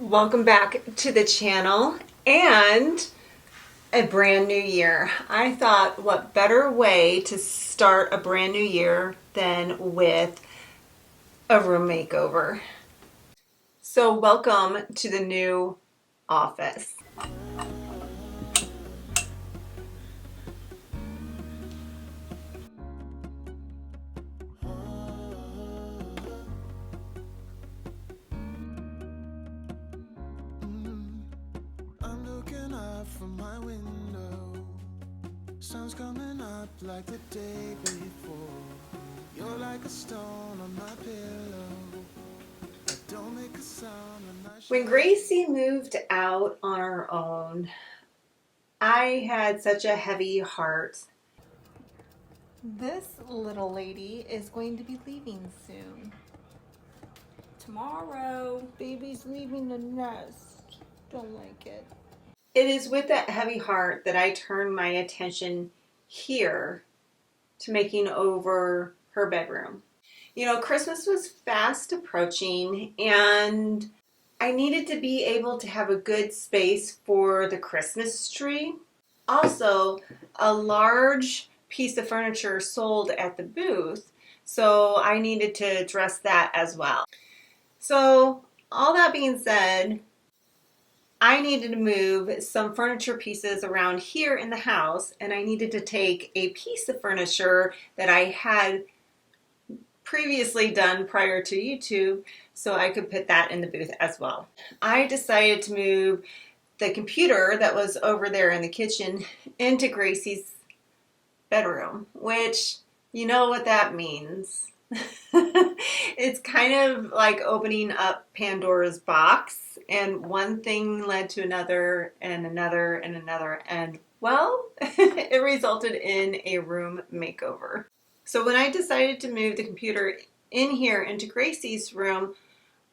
Welcome back to the channel and a brand new year. I thought what better way to start a brand new year than with a room makeover. So welcome to the new office. From my window, sun's coming up like the day before. You're like a stone on my pillow. I don't make a sound when I When Gracie moved out on her own, I had such a heavy heart. This little lady is going to be leaving soon. Tomorrow. Baby's leaving the nest. Don't like it. It is with that heavy heart that I turn my attention here to making over her bedroom. You know, Christmas was fast approaching and I needed to be able to have a good space for the Christmas tree. Also, a large piece of furniture sold at the booth, so I needed to address that as well. So, all that being said, I needed to move some furniture pieces around here in the house, and I needed to take a piece of furniture that I had previously done prior to YouTube so I could put that in the booth as well. I decided to move the computer that was over there in the kitchen into Gracie's bedroom, which you know what that means. It's kind of like opening up Pandora's box, and one thing led to another and another and another, and well, it resulted in a room makeover. So when I decided to move the computer in here into Gracie's room,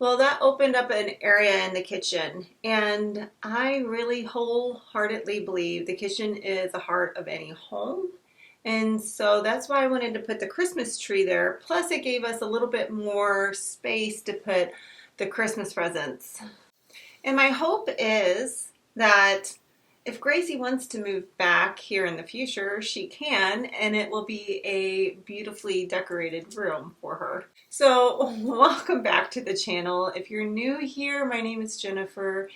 well, that opened up an area in the kitchen, and I really wholeheartedly believe the kitchen is the heart of any home. And so that's why I wanted to put the Christmas tree there. Plus it gave us a little bit more space to put the Christmas presents. And my hope is that if Gracie wants to move back here in the future, she can, and it will be a beautifully decorated room for her. So welcome back to the channel. If you're new here, my name is Jennifer.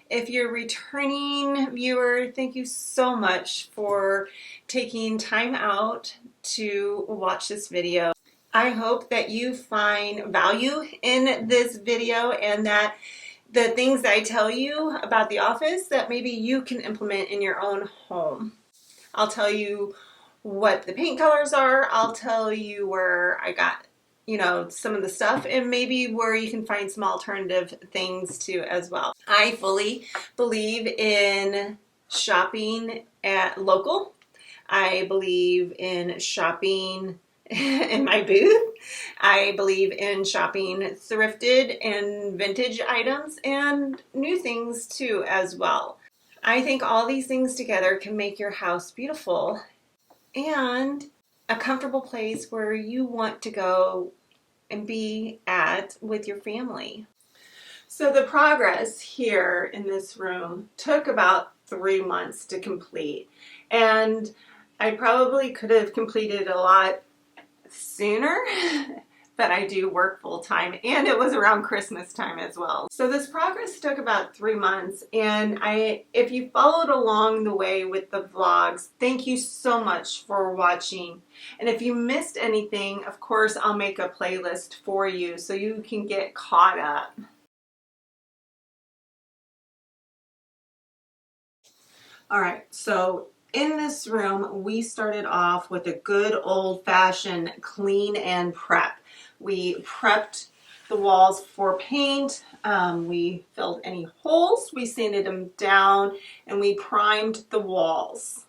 If you're a returning viewer, thank you so much for taking time out to watch this video. I hope that you find value in this video and that the things that I tell you about the office that maybe you can implement in your own home. I'll tell you what the paint colors are. I'll tell you where I got some of the stuff, and maybe where you can find some alternative things too as well. I fully believe in shopping at local. I believe in shopping in my booth. I believe in shopping thrifted and vintage items and new things too as well. I think all these things together can make your house beautiful and a comfortable place where you want to go and be at with your family. So the progress here in this room took about 3 months to complete, and I probably could have completed a lot sooner, but I do work full time, and it was around Christmas time as well. So this progress took about 3 months, and if you followed along the way with the vlogs, thank you so much for watching. And if you missed anything, of course, I'll make a playlist for you so you can get caught up. All right, so in this room, we started off with a good old-fashioned clean and prep. We prepped the walls for paint, we filled any holes, we sanded them down, and we primed the walls.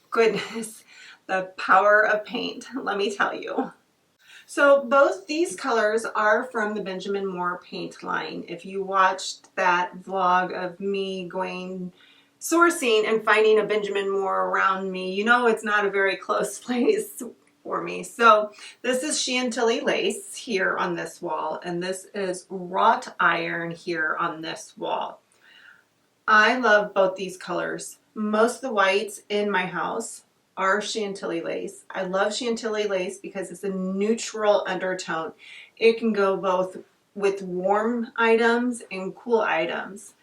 Goodness, the power of paint, let me tell you. So both these colors are from the Benjamin Moore paint line. If you watched that vlog of me sourcing and finding a Benjamin Moore around me, you know it's not a very close place. for me. So this is Chantilly lace here on this wall, and this is wrought iron here on this wall. I love both these colors. Most of the whites in my house are Chantilly lace. I love Chantilly lace because it's a neutral undertone. It can go both with warm items and cool items.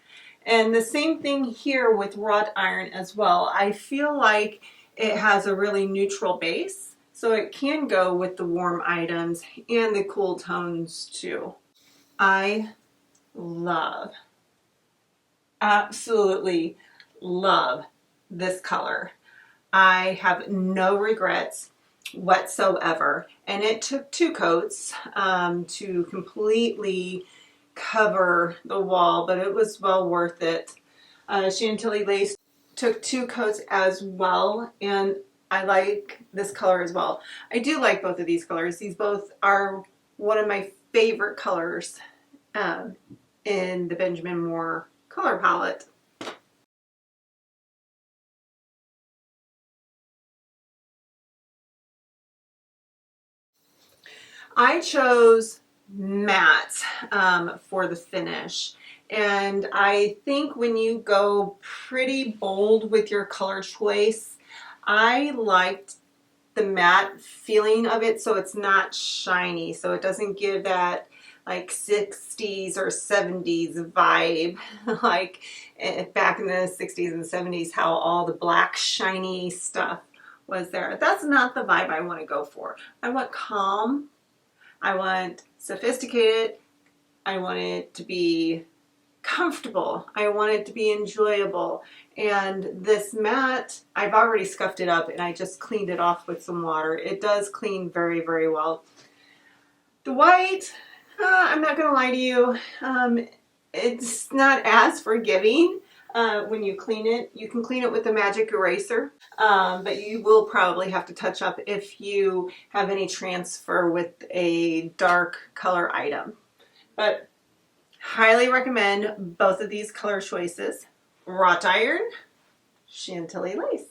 And the same thing here with wrought iron as well. I feel like it has a really neutral base, so it can go with the warm items and the cool tones too. I love, absolutely love this color. I have no regrets whatsoever. And it took 2 coats to completely cover the wall, but it was well worth it. Chantilly lace took 2 coats as well, and I like this color as well. I do like both of these colors. These both are one of my favorite colors in the Benjamin Moore color palette. I chose matte for the finish, and I think when you go pretty bold with your color choice, I liked the matte feeling of it, so it's not shiny, so it doesn't give that like 60s or 70s vibe like back in the 60s and 70s, how all the black shiny stuff was there. That's not the vibe I want to go for. I want calm, I want sophisticated, I want it to be comfortable, I want it to be enjoyable. And this matte, I've already scuffed it up and I just cleaned it off with some water. It does clean very, very well. The white, I'm not going to lie to you, it's not as forgiving when you clean it. You can clean it with a magic eraser, but you will probably have to touch up if you have any transfer with a dark color item. But highly recommend both of these color choices. Wrought iron, Chantilly lace.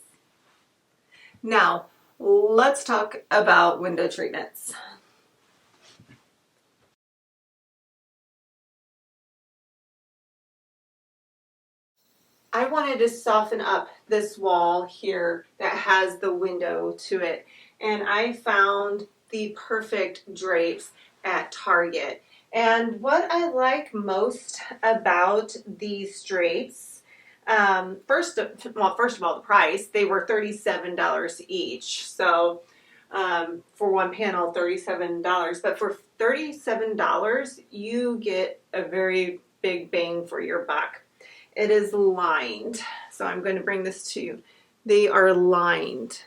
Now, let's talk about window treatments. I wanted to soften up this wall here that has the window to it, and I found the perfect drapes at Target. And what I like most about these drapes, first of all, the price. They were $37 each. So for one panel, $37. But for $37, you get a very big bang for your buck. It is lined. So I'm going to bring this to you. They are lined.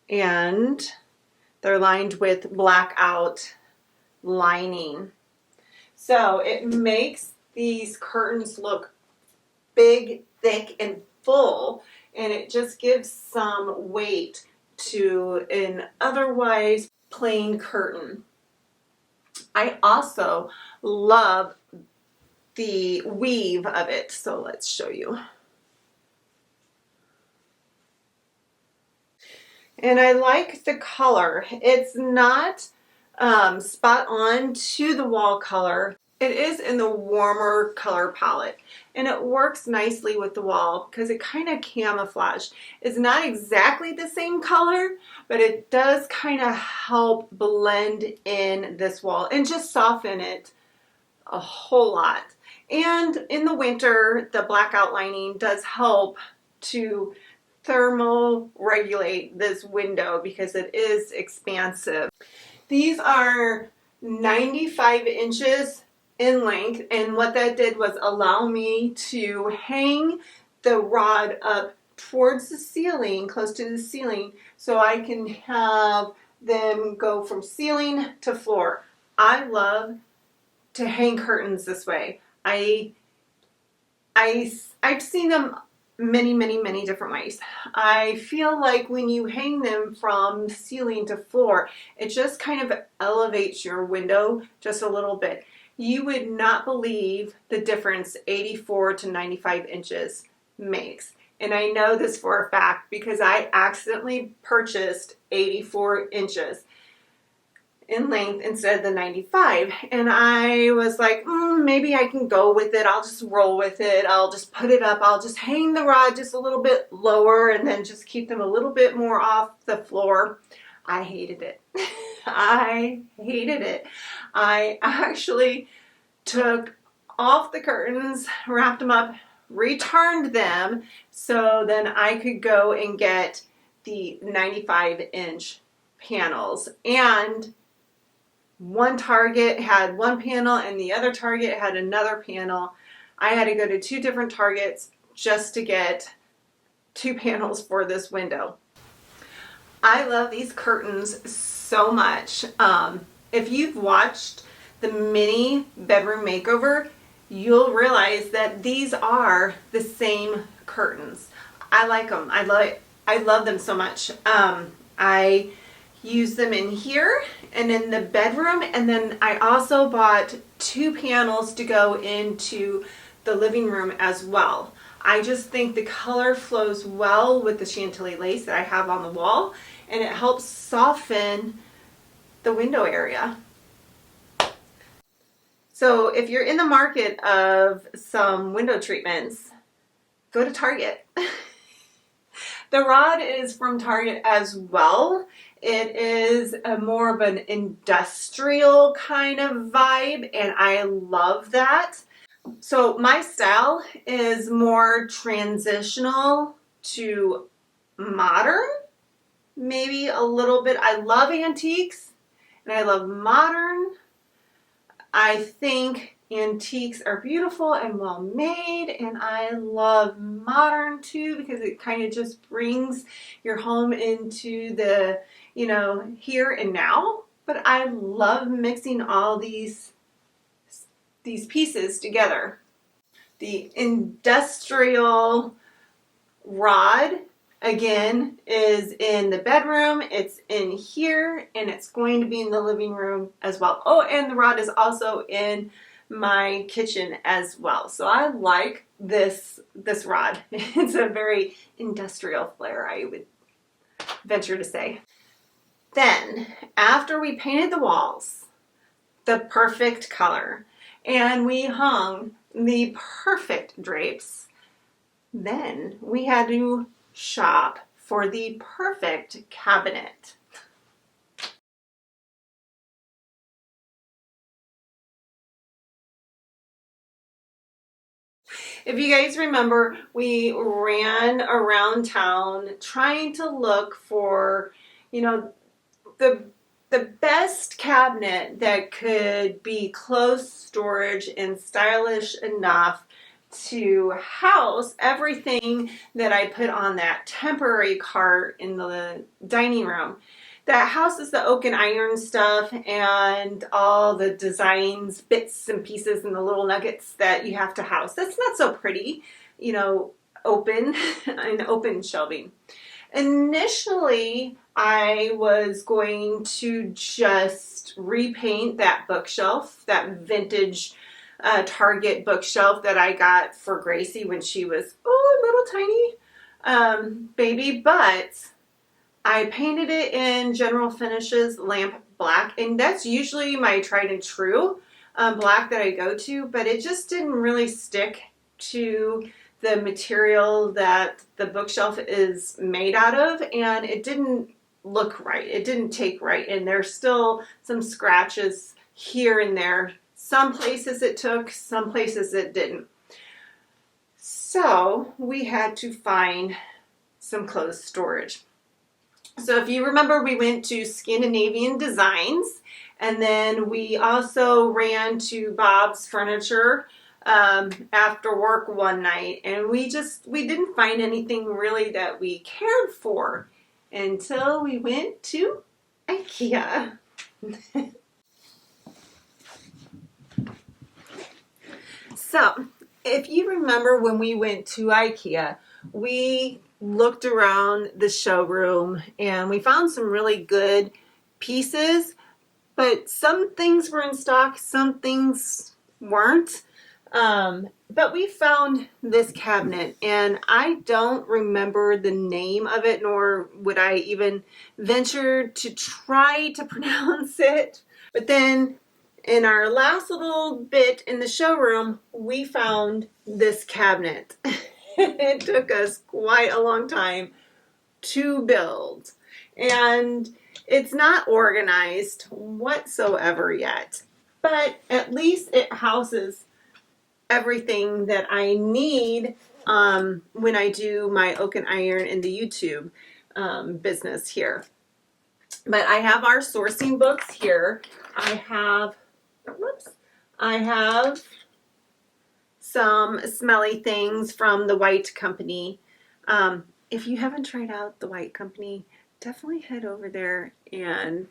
And they're lined with blackout lining. So it makes these curtains look big, thick, and full, and it just gives some weight to an otherwise plain curtain. I also love the weave of it, so let's show you. And I like the color. It's not spot on to the wall color. It is in the warmer color palette, and it works nicely with the wall because it kind of camouflage. It's not exactly the same color, but it does kind of help blend in this wall and just soften it a whole lot. And in the winter, the black outlining does help to thermal regulate this window because it is expansive. These are 95 inches in length, and what that did was allow me to hang the rod up towards the ceiling, close to the ceiling, so I can have them go from ceiling to floor. I love to hang curtains this way. I've seen them many different ways. I feel like when you hang them from ceiling to floor, it just kind of elevates your window just a little bit. You would not believe the difference 84 to 95 inches makes. And I know this for a fact because I accidentally purchased 84 inches in length instead of the 95. And I was like, maybe I can go with it. I'll just roll with it. I'll just put it up. I'll just hang the rod just a little bit lower and then just keep them a little bit more off the floor. I hated it. I hated it. I actually took off the curtains, wrapped them up, returned them so then I could go and get the 95-inch panels. And one Target had one panel and the other Target had another panel. I had to go to 2 different Targets just to get 2 panels for this window. I love these curtains so much. If you've watched the mini bedroom makeover, you'll realize that these are the same curtains. I like them. I love them so much. I use them in here and in the bedroom, and then I also bought 2 panels to go into the living room as well. I just think the color flows well with the Chantilly lace that I have on the wall, and it helps soften the window area. So if you're in the market of some window treatments, go to Target. The rod is from Target as well. It is more of an industrial kind of vibe, and I love that. So my style is more transitional to modern, maybe a little bit. I love antiques and I love modern. I think antiques are beautiful and well made, and I love modern too because it kind of just brings your home into the, here and now. But I love mixing all these pieces together. The industrial rod, again, is in the bedroom, it's in here, and it's going to be in the living room as well. Oh, and the rod is also in my kitchen as well. So I like this rod. It's a very industrial flair, I would venture to say. Then, after we painted the walls, the perfect color, and we hung the perfect drapes, then we had to shop for the perfect cabinet. If you guys remember, we ran around town trying to look for, the best cabinet that could be close storage and stylish enough to house everything that I put on that temporary cart in the dining room. That houses the oak and iron stuff and all the designs, bits and pieces and the little nuggets that you have to house. That's not so pretty, open and open shelving. Initially, I was going to just repaint that bookshelf, that vintage Target bookshelf that I got for Gracie when she was a little tiny baby, but I painted it in General Finishes lamp black, and that's usually my tried and true black that I go to, but it just didn't really stick to the material that the bookshelf is made out of, and it didn't look right. It didn't take right, and there's still some scratches here and there. Some places it took, some places it didn't. So we had to find some clothes storage. So if you remember, we went to Scandinavian Designs, and then we also ran to Bob's Furniture after work one night, and we didn't find anything really that we cared for until we went to Ikea. So if you remember when we went to Ikea, we looked around the showroom and we found some really good pieces, but some things were in stock, some things weren't. But we found this cabinet, and I don't remember the name of it, nor would I even venture to try to pronounce it. But then in our last little bit in the showroom, we found this cabinet. It took us quite a long time to build, and it's not organized whatsoever yet, but at least it houses everything that I need when I do my oak and iron in the YouTube business here. But I have our sourcing books here. I have some smelly things from the White Company. If you haven't tried out the White Company, definitely head over there and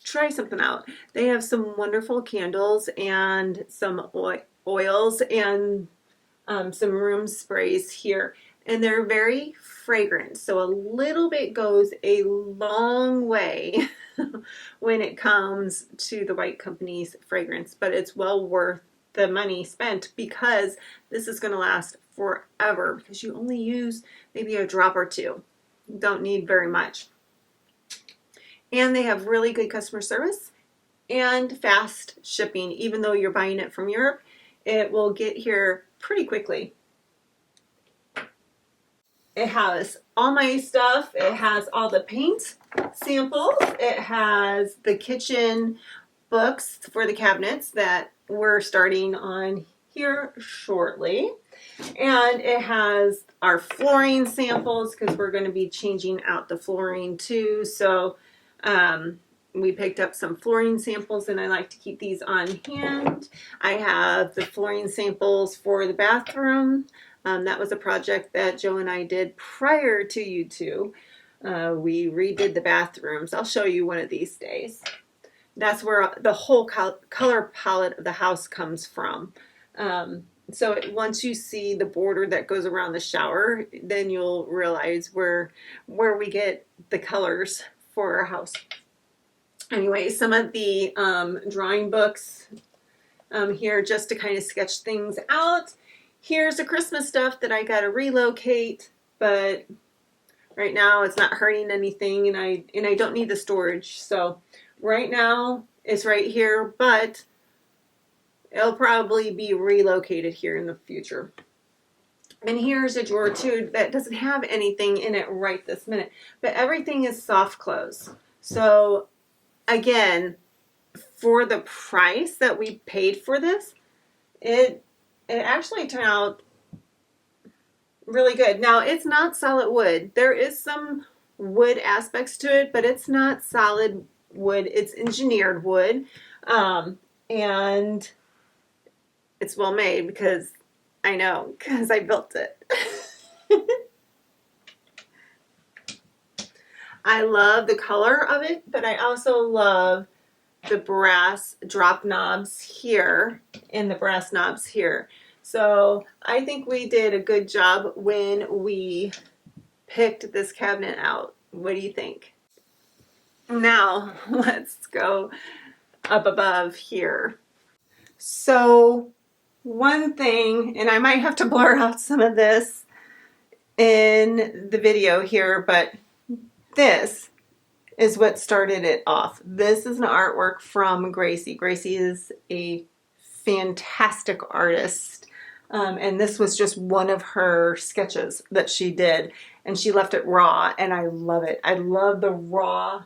try something out. They have some wonderful candles and some oils and some room sprays here, and they're very fragrant, so a little bit goes a long way when it comes to the White Company's fragrance, but it's well worth the money spent because this is going to last forever because you only use maybe a drop or two. You don't need very much. And they have really good customer service and fast shipping. Even though you're buying it from Europe, it will get here pretty quickly. It has all my stuff. It has all the paint samples. It has the kitchen books for the cabinets that we're starting on here shortly. And it has our flooring samples because we're going to be changing out the flooring too. So we picked up some flooring samples, and I like to keep these on hand. I have the flooring samples for the bathroom. That was a project that Joe and I did prior to YouTube. We redid the bathrooms. I'll show you one of these days. That's where the whole color palette of the house comes from. So once you see the border that goes around the shower, then you'll realize where we get the colors for our house. Anyway, some of the drawing books here just to kind of sketch things out. Here's the Christmas stuff that I got to relocate, but right now it's not hurting anything, and I don't need the storage. So right now it's right here, but it'll probably be relocated here in the future. And here's a drawer too that doesn't have anything in it right this minute, but everything is soft close. So again, for the price that we paid for this, it actually turned out really good. Now, it's not solid wood. There is some wood aspects to it, but it's not solid wood. It's engineered wood. And it's well made because I know, because I built it. I love the color of it, but I also love the brass drop knobs here and the brass knobs here. So I think we did a good job when we picked this cabinet out. What do you think? Now let's go up above here. So one thing, and I might have to blur out some of this in the video here, but this is what started it off. This is an artwork from Gracie. Gracie is a fantastic artist. And this was just one of her sketches that she did. And she left it raw, and I love it. I love the raw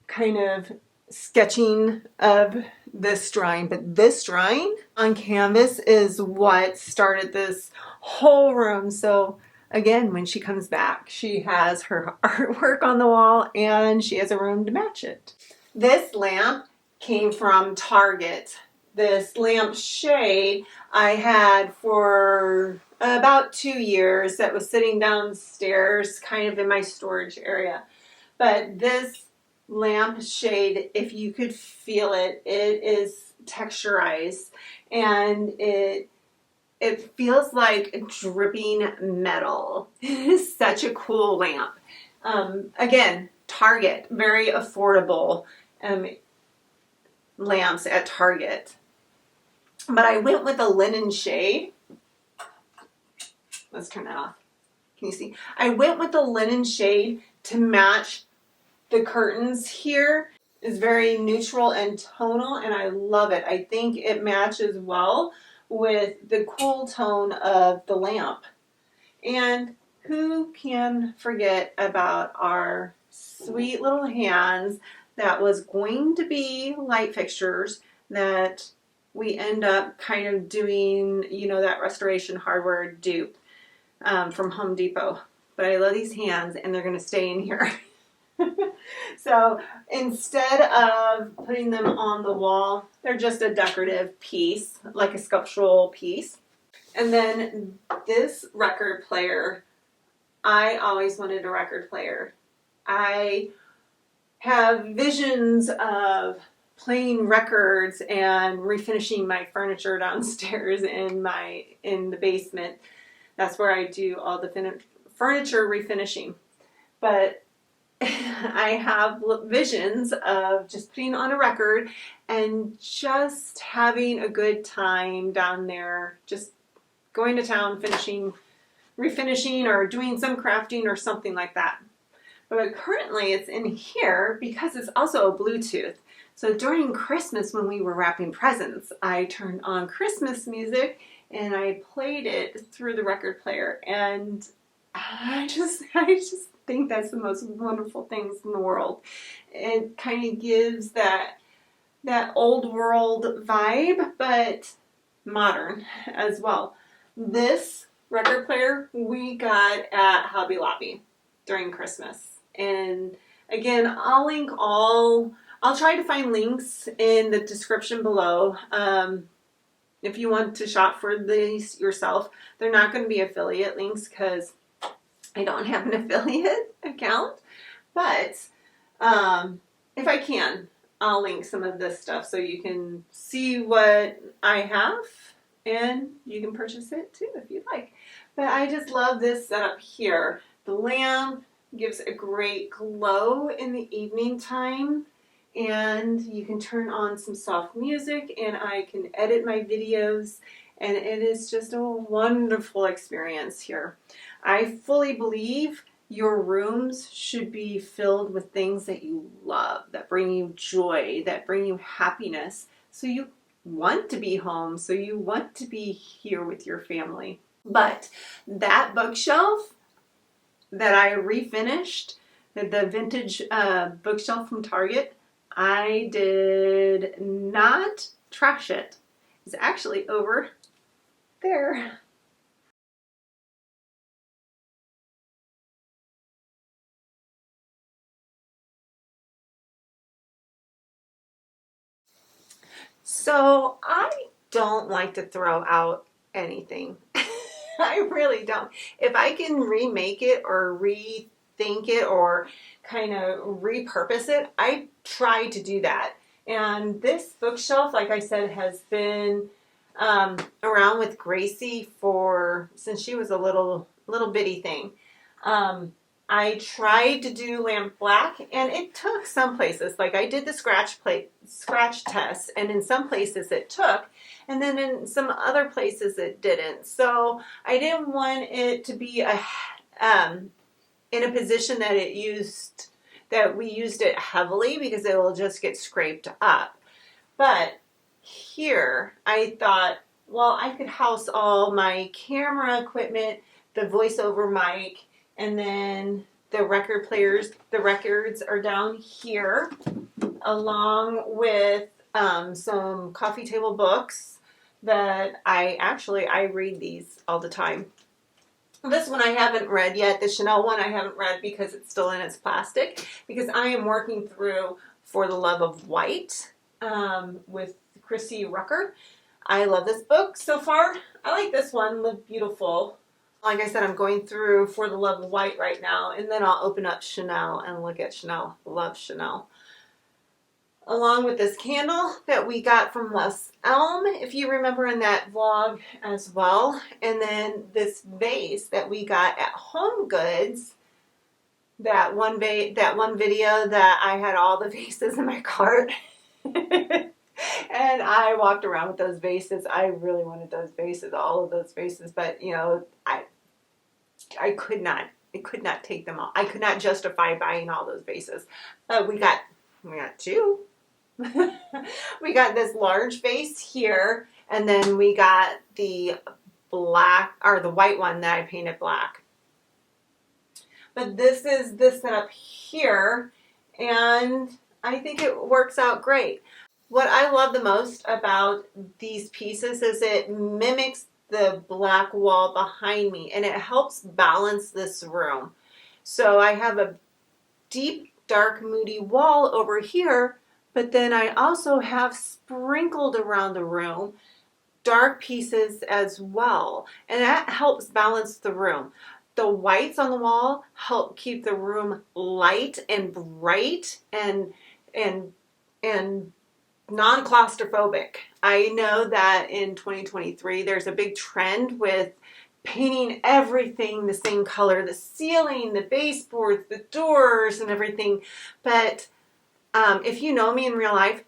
kind of sketching of this drawing. But this drawing on canvas is what started this whole room. So again, when she comes back, she has her artwork on the wall and she has a room to match it. This lamp came from Target. This lamp shade I had for about 2 years that was sitting downstairs kind of in my storage area. But this lamp shade, if you could feel it, it is texturized and it feels like dripping metal. It is such a cool lamp. Again, Target, very affordable lamps at Target. But I went with a linen shade. Let's turn that off. Can you see? I went with the linen shade to match the curtains here. It's very neutral and tonal, and I love it. I think it matches well with the cool tone of the lamp. And who can forget about our sweet little hands that was going to be light fixtures that we end up kind of doing, you know, that restoration hardware dupe from Home Depot. But I love these hands, and they're going to stay in here. So instead of putting them on the wall, they're just a decorative piece, like a sculptural piece. And then this record player, I always wanted a record player. I have visions of playing records and refinishing my furniture downstairs in the basement. That's where I do all the furniture refinishing. But I have visions of just putting on a record and just having a good time down there, just going to town, refinishing, or doing some crafting or something like that. But currently it's in here because it's also a Bluetooth. So during Christmas, when we were wrapping presents, I turned on Christmas music and I played it through the record player. And I just think that's the most wonderful things in the world. It kind of gives that old world vibe, but modern as well. This record player we got at Hobby Lobby during Christmas. And again, I'll try to find links in the description below. If you want to shop for these yourself, they're not going to be affiliate links because I don't have an affiliate account. But if I can, I'll link some of this stuff so you can see what I have. And you can purchase it too if you'd like. But I just love this setup here. The lamp gives a great glow in the evening time. And you can turn on some soft music and I can edit my videos. And it is just a wonderful experience here. I fully believe your rooms should be filled with things that you love, that bring you joy, that bring you happiness. So you want to be home, so you want to be here with your family. But that bookshelf that I refinished, the vintage bookshelf from Target, I did not trash it. It's actually over there. So I don't like to throw out anything. I really don't. If I can remake it or rethink it or kind of repurpose it, I try to do that. And this bookshelf, like I said, has been around with Gracie since she was a little bitty thing. I tried to do lamp black, and it took some places. Like I did the scratch test, and in some places it took, and then in some other places it didn't. So I didn't want it to be in a position that we used it heavily because it will just get scraped up. But here I thought, well, I could house all my camera equipment, the voiceover mic, and then the record players. The records are down here, along with some coffee table books that I read these all the time. This one I haven't read yet. The Chanel one I haven't read because it's still in its plastic, because I am working through For the Love of White with Chrissy Rucker. I love this book so far. I like this one, Live Beautiful. Like I said, I'm going through For the Love of White right now, and then I'll open up Chanel and look at Chanel. Love Chanel. Along with this candle that we got from Les Elm, if you remember in that vlog as well. And then this vase that we got at Home Goods. That one video that I had all the vases in my cart. And And I walked around with those vases. I really wanted those vases, all of those vases, but you know, I could not. I could not take them all. I could not justify buying all those vases. We got two. We got this large vase here, and then we got the black or the white one that I painted black. But this is the setup here, and I think it works out great. What I love the most about these pieces is it mimics the black wall behind me, and it helps balance this room. So I have a deep, dark, moody wall over here, but then I also have sprinkled around the room dark pieces as well, and that helps balance the room. The whites on the wall help keep the room light and bright and non-claustrophobic. I know that in 2023 there's a big trend with painting everything the same color, the ceiling, the baseboards, the doors, and everything. But if you know me in real life,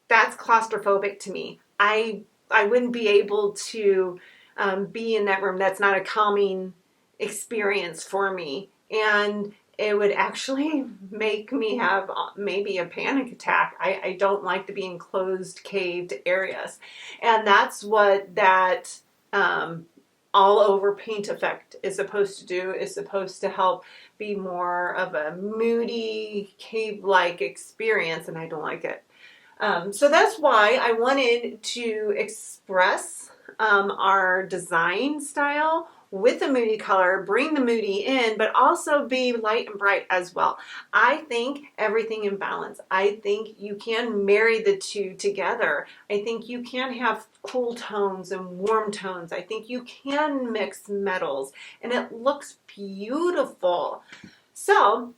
that's claustrophobic to me. I wouldn't be able to be in that room. That's not a calming experience for me. And it would actually make me have maybe a panic attack. I don't like to be in closed, caved areas. And that's what that all over paint effect is supposed to do, is supposed to help be more of a moody, cave-like experience, and I don't like it. So that's why I wanted to express our design style with a moody color, bring the moody in, but also be light and bright as well. I think everything in balance. I think you can marry the two together. I think you can have cool tones and warm tones. I think you can mix metals, and it looks beautiful. So,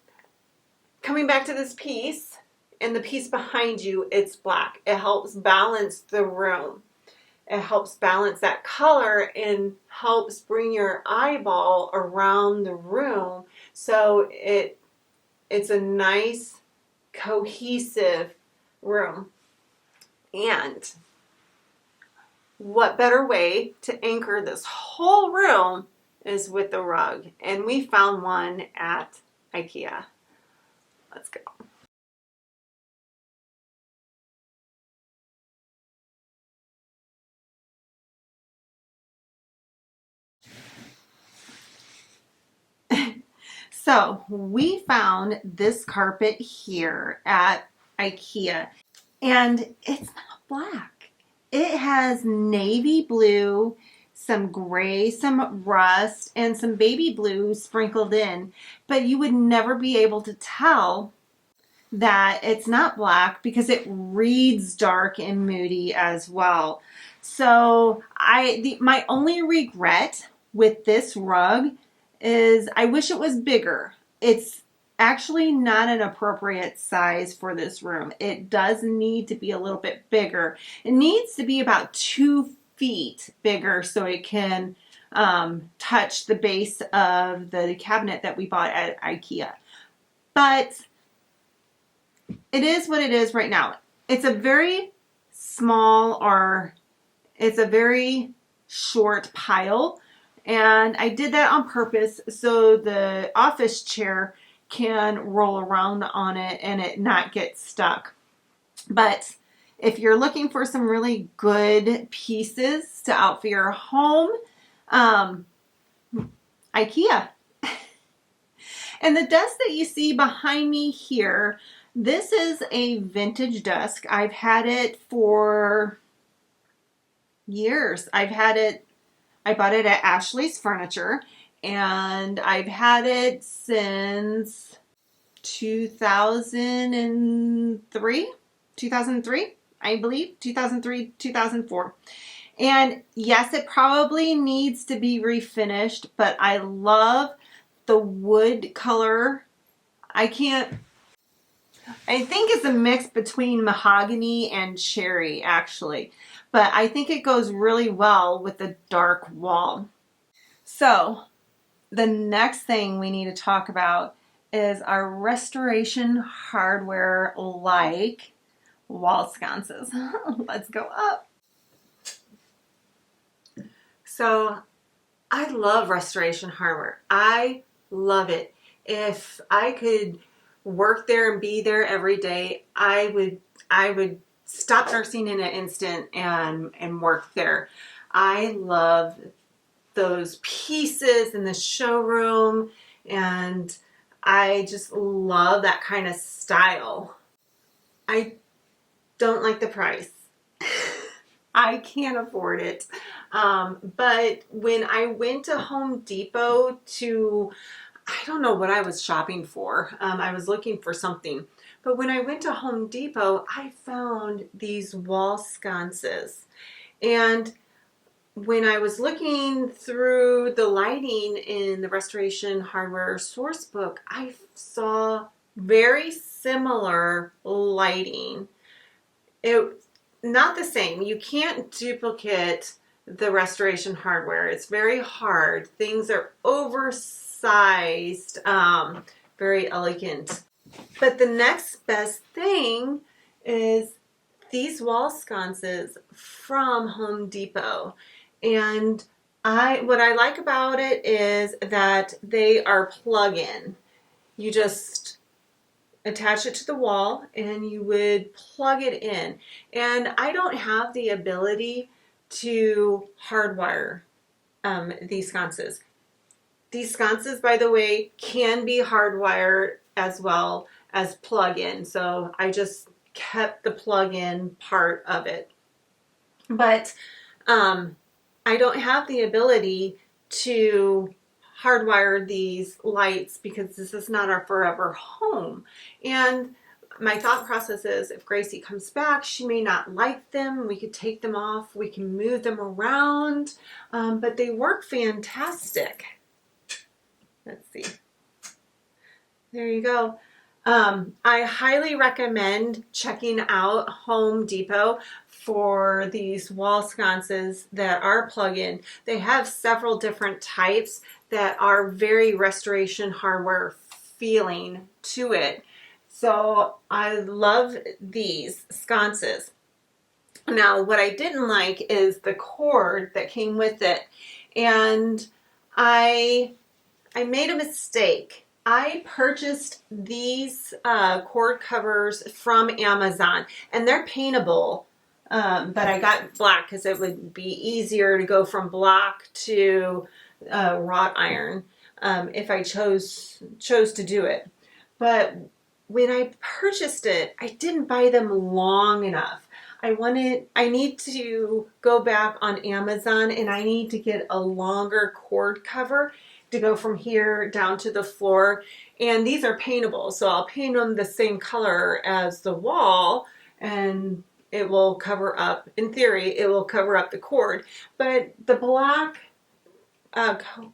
coming back to this piece, and the piece behind you, it's black. It helps balance the room. It helps balance that color and helps bring your eyeball around the room, so it's a nice, cohesive room. And what better way to anchor this whole room is with the rug. And we found one at Ikea. Let's go. So we found this carpet here at Ikea, and it's not black. It has navy blue, some gray, some rust, and some baby blue sprinkled in, but you would never be able to tell that it's not black because it reads dark and moody as well. So my only regret with this rug is I wish it was bigger. It's actually not an appropriate size for this room. It does need to be a little bit bigger. It needs to be about 2 feet bigger so it can touch the base of the cabinet that we bought at Ikea. But it is what it is right now. It's a very small, or it's a very short pile. And I did that on purpose so the office chair can roll around on it and it not get stuck. But if you're looking for some really good pieces to outfit your home, Ikea. And the desk that you see behind me here, this is a vintage desk. I've had it for years. I bought it at Ashley's Furniture, and I've had it since 2003, I believe, 2003, 2004. And yes, it probably needs to be refinished, but I love the wood color. I think it's a mix between mahogany and cherry, actually. But I think it goes really well with the dark wall. So, the next thing we need to talk about is our restoration hardware like wall sconces. Let's go up. So I love Restoration Hardware. I love it. If I could work there and be there every day, I would stop nursing in an instant and work there. I love those pieces in the showroom, and I just love that kind of style. I don't like the price. I can't afford it. But when I went to Home Depot I don't know what I was shopping for. I was looking for something. But when I went to Home Depot, I found these wall sconces. And when I was looking through the lighting in the Restoration Hardware source book, I saw very similar lighting. It not the same. You can't duplicate the Restoration Hardware. It's very hard. Things are oversized, very elegant. But the next best thing is these wall sconces from Home Depot. And what I like about it is that they are plug-in. You just attach it to the wall and you would plug it in. And I don't have the ability to hardwire these sconces. These sconces, by the way, can be hardwired as well as plug-in. So I just kept the plug-in part of it. But I don't have the ability to hardwire these lights because this is not our forever home. And my thought process is if Gracie comes back, she may not like them. We could take them off. We can move them around. But they work fantastic. Let's see. There you go. I highly recommend checking out Home Depot for these wall sconces that are plug-in. They have several different types that are very Restoration Hardware feeling to it. So I love these sconces. Now, what I didn't like is the cord that came with it. And I made a mistake. I purchased these cord covers from Amazon, and they're paintable, but I got black because it would be easier to go from black to wrought iron if I chose to do it. But when I purchased it, I didn't buy them long enough. I need to go back on Amazon and I need to get a longer cord cover to go from here down to the floor. And these are paintable, so I'll paint them the same color as the wall and it will cover up, in theory, it will cover up the cord. But the black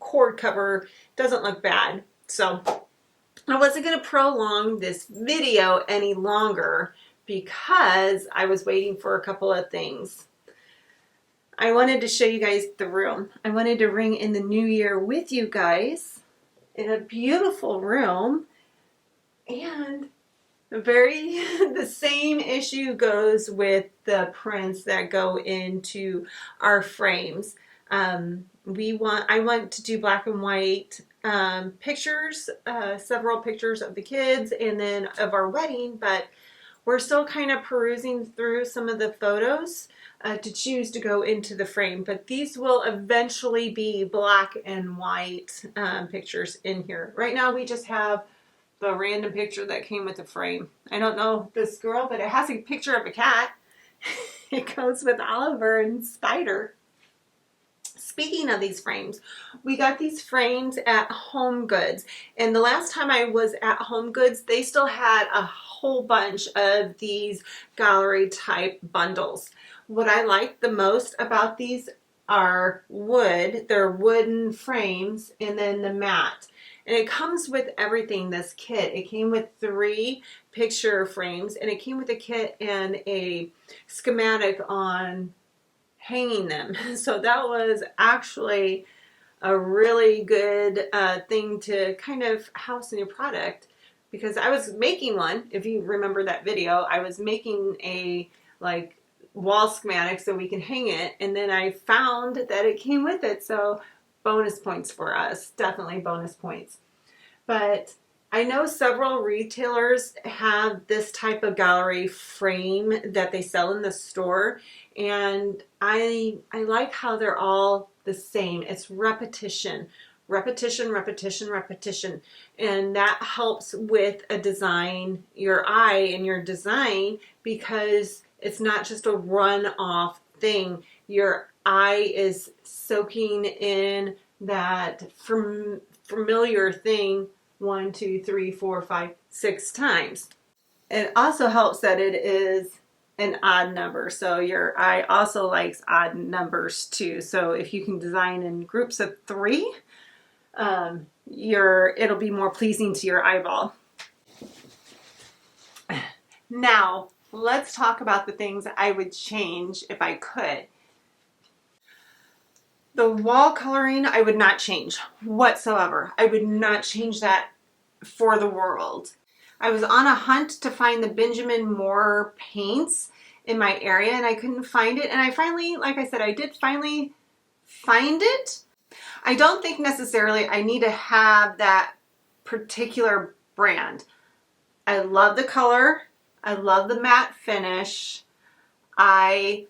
cord cover doesn't look bad. So I wasn't going to prolong this video any longer because I was waiting for a couple of things. I wanted to show you guys the room. I wanted to ring in the new year with you guys in a beautiful room. And the same issue goes with the prints that go into our frames. I want to do black and white pictures, several pictures of the kids and then of our wedding, but we're still kind of perusing through some of the photos to choose to go into the frame, but these will eventually be black and white pictures in here. Right now we just have the random picture that came with the frame. I don't know this girl, but it has a picture of a cat. It goes with Oliver and Spider. Speaking of these frames, we got these frames at Home Goods, and the last time I was at Home Goods, they still had a whole bunch of these gallery type bundles. What I like the most about these are wood. They're wooden frames and then the mat. And it comes with everything, this kit. It came with 3 picture frames and it came with a kit and a schematic on hanging them. So that was actually a really good thing to kind of house in your product because I was making one. If you remember that video, I was making a like wall schematic so we can hang it, and then I found that it came with it. So bonus points for us, definitely bonus points. But I know several retailers have this type of gallery frame that they sell in the store, and I like how they're all the same. It's repetition, repetition, repetition, repetition, and that helps with a design, your eye and your design, because it's not just a run-off thing. Your eye is soaking in that familiar thing 1, 2, 3, 4, 5, 6 times. It also helps that it is an odd number, so your eye also likes odd numbers too. So if you can design in groups of 3, it'll be more pleasing to your eyeball. Now, let's talk about the things I would change if I could. The wall coloring, I would not change whatsoever. I would not change that for the world. I was on a hunt to find the Benjamin Moore paints in my area, and I couldn't find it. And I finally, like I said, I did finally find it. I don't think necessarily I need to have that particular brand. I love the color. I love the matte finish. I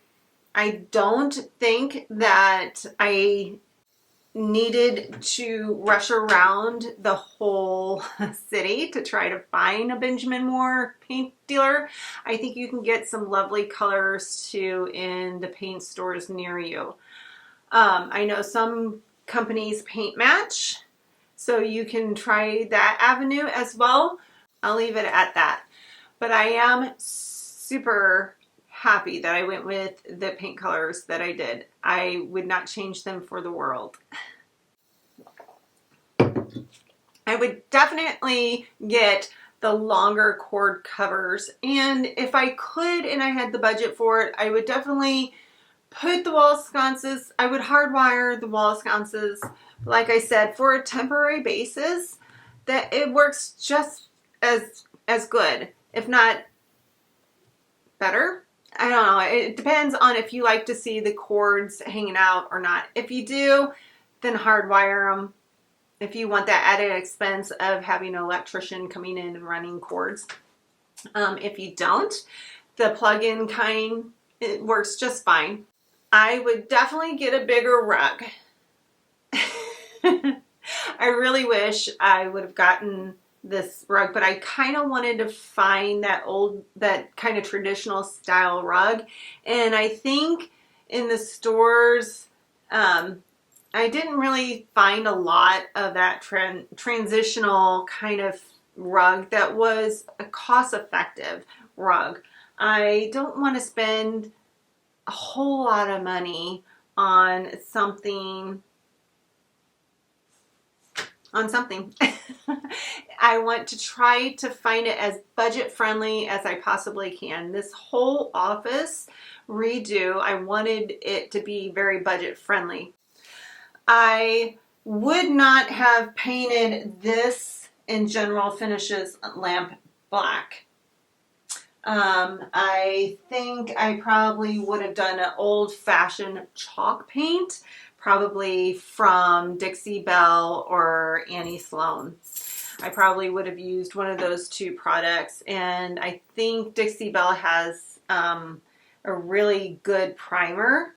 don't think that I needed to rush around the whole city to try to find a Benjamin Moore paint dealer. I think you can get some lovely colors too in the paint stores near you. I know some companies paint match, so you can try that avenue as well. I'll leave it at that. But I am super happy that I went with the paint colors that I did. I would not change them for the world. I would definitely get the longer cord covers, and if I could and I had the budget for it, I would definitely put the wall sconces, I would hardwire the wall sconces, like I said, for a temporary basis, that it works just as good, if not better. I don't know. It depends on if you like to see the cords hanging out or not. If you do, then hardwire them. If you want that added expense of having an electrician coming in and running cords. If you don't, the plug-in kind, it works just fine. I would definitely get a bigger rug. I really wish I would have gotten this rug, but I kind of wanted to find that kind of traditional style rug, and I think in the stores I didn't really find a lot of that transitional kind of rug that was a cost-effective rug. I don't want to spend a whole lot of money on something. I want to try to find it as budget friendly as I possibly can. This whole office redo, I wanted it to be very budget friendly. I would not have painted this in General Finishes lamp black. I think I probably would have done an old-fashioned chalk paint, probably from Dixie Belle or Annie Sloan. I probably would have used one of those 2 products, and I think Dixie Belle has a really good primer.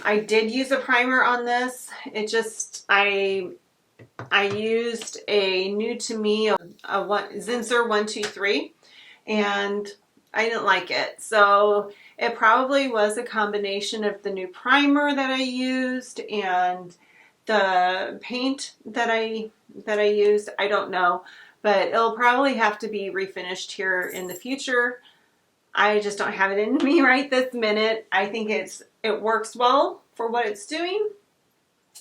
I did use a primer on this. It just, I used a new to me Zinsser 123, and I didn't like it. So it probably was a combination of the new primer that I used and the paint that I used. I don't know, but it'll probably have to be refinished here in the future. I just don't have it in me right this minute. I think it works well for what it's doing.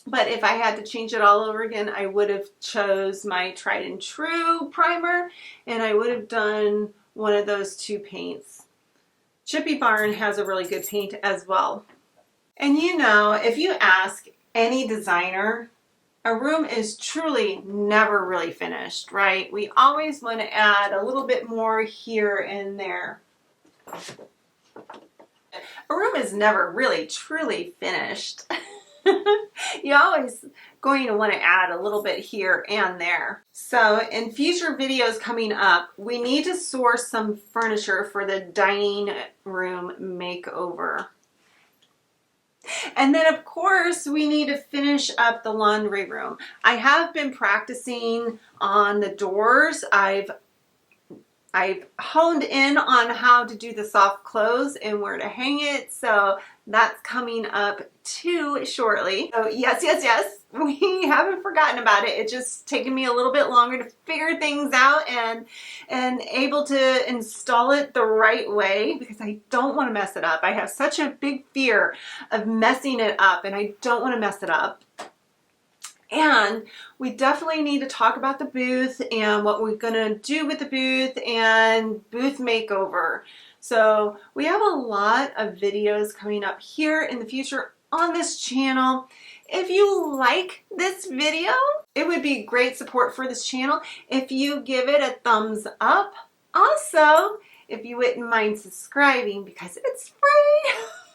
But if I had to change it all over again, I would have chose my tried and true primer, and I would have done one of those 2 paints. Chippy Barn has a really good paint as well. And you know, if you ask any designer, A room is truly never really finished, right? We always want to add a little bit more here and there. A room is never really truly finished. You're always going to want to add a little bit here and there. So in future videos coming up, we need to source some furniture for the dining room makeover. And then of course we need to finish up the laundry room. I have been practicing on the doors. I've honed in on how to do the soft close and where to hang it, so that's coming up too shortly. So yes, we haven't forgotten about it. It's just taken me a little bit longer to figure things out and able to install it the right way, because I don't want to mess it up. I have such a big fear of messing it up, and I don't want to mess it up. And we definitely need to talk about the booth and what we're going to do with the booth and booth makeover. So we have a lot of videos coming up here in the future on this channel. If you like this video, it would be great support for this channel if you give it a thumbs up. Also, if you wouldn't mind subscribing, because it's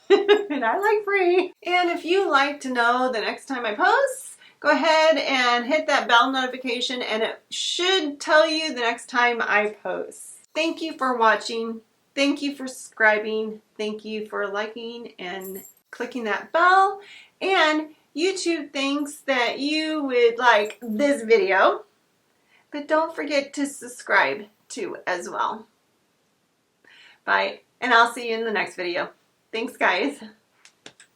free and I like free. And if you like to know the next time I post, go ahead and hit that bell notification and it should tell you the next time I post. Thank you for watching. Thank you for subscribing. Thank you for liking and clicking that bell. And YouTube thinks that you would like this video, but don't forget to subscribe too as well. Bye, and I'll see you in the next video. Thanks, guys.